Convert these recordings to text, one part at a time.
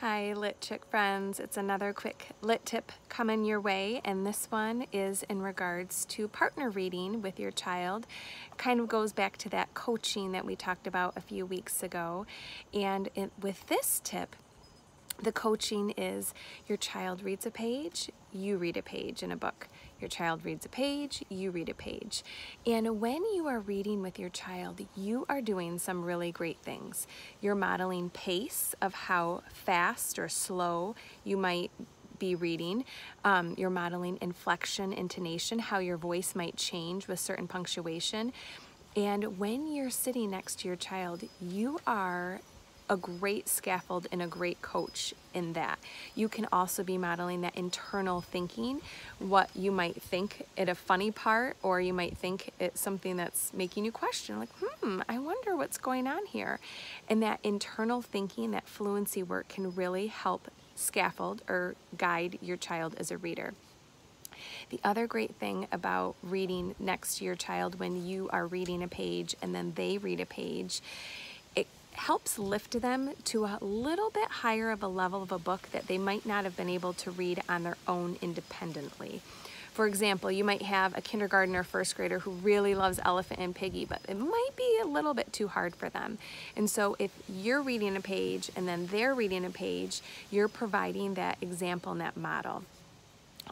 Hi Lit Chick friends, it's another quick lit tip coming your way, and this one is in regards to partner reading with your child. Kind of goes back to that coaching that we talked about a few weeks ago, and with this tip, the coaching is your child reads a page, you read a page in a book. Your child reads a page, you read a page. And when you are reading with your child, you are doing some really great things. You're modeling pace of how fast or slow you might be reading. You're modeling inflection, intonation, how your voice might change with certain punctuation. And when you're sitting next to your child, you are a great scaffold and a great coach in that. You can also be modeling that internal thinking, what you might think at a funny part, or you might think it's something that's making you question, like, I wonder what's going on here. And that internal thinking, that fluency work can really help scaffold or guide your child as a reader. The other great thing about reading next to your child when you are reading a page and then they read a page, it helps lift them to a little bit higher of a level of a book that they might not have been able to read on their own independently. For example, you might have a kindergartner or first grader who really loves Elephant and Piggie, but it might be a little bit too hard for them. And so if you're reading a page and then they're reading a page, you're providing that example and that model.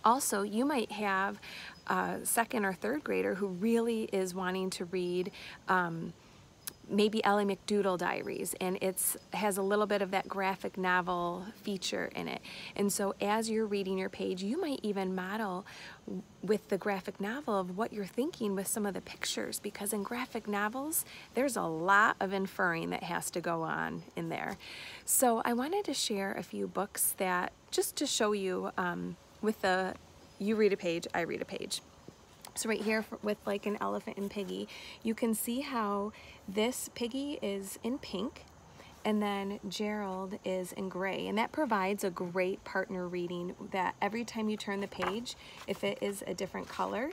Also, you might have a second or third grader who really is wanting to read maybe Ally McDoodle Diaries, and it has a little bit of that graphic novel feature in it. And so as you're reading your page, you might even model with the graphic novel of what you're thinking with some of the pictures, because in graphic novels, there's a lot of inferring that has to go on in there. So I wanted to share a few books that, just to show you with the you read a page, I read a page. So right here with like an Elephant and Piggie, you can see how this Piggie is in pink and then Gerald is in gray, and that provides a great partner reading that every time you turn the page, if it is a different color,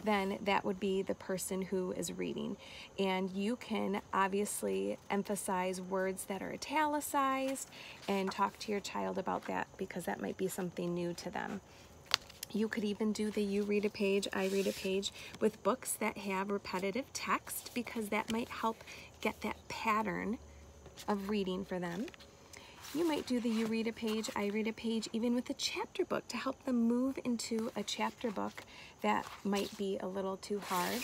then that would be the person who is reading. And you can obviously emphasize words that are italicized and talk to your child about that, because that might be something new to them. You could even do the you read a page, I read a page with books that have repetitive text, because that might help get that pattern of reading for them. You might do the you read a page, I read a page, even with a chapter book, to help them move into a chapter book that might be a little too hard.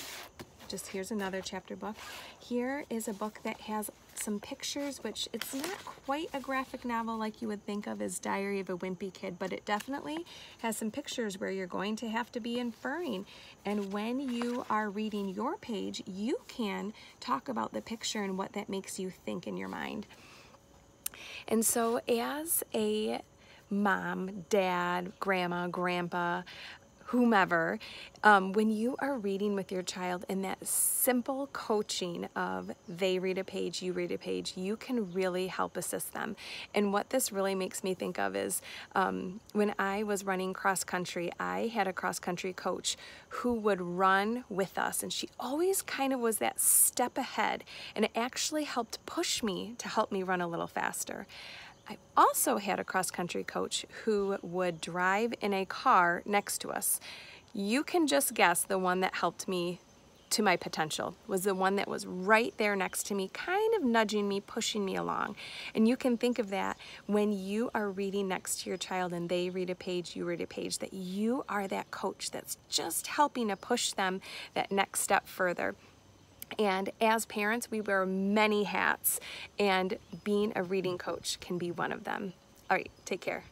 Just here's another chapter book. Here is a book that has some pictures, which it's not quite a graphic novel like you would think of as Diary of a Wimpy Kid, but it definitely has some pictures where you're going to have to be inferring. And when you are reading your page, you can talk about the picture and what that makes you think in your mind. And so as a mom, dad, grandma, grandpa, whomever, when you are reading with your child in that simple coaching of they read a page, you read a page, you can really help assist them. And what this really makes me think of is when I was running cross country, I had a cross country coach who would run with us, and she always kind of was that step ahead, and it actually helped push me to help me run a little faster. I also had a cross-country coach who would drive in a car next to us. You can just guess the one that helped me to my potential was the one that was right there next to me, kind of nudging me, pushing me along. And you can think of that when you are reading next to your child and they read a page, you read a page, that you are that coach that's just helping to push them that next step further. And as parents, we wear many hats, and being a reading coach can be one of them. All right, take care.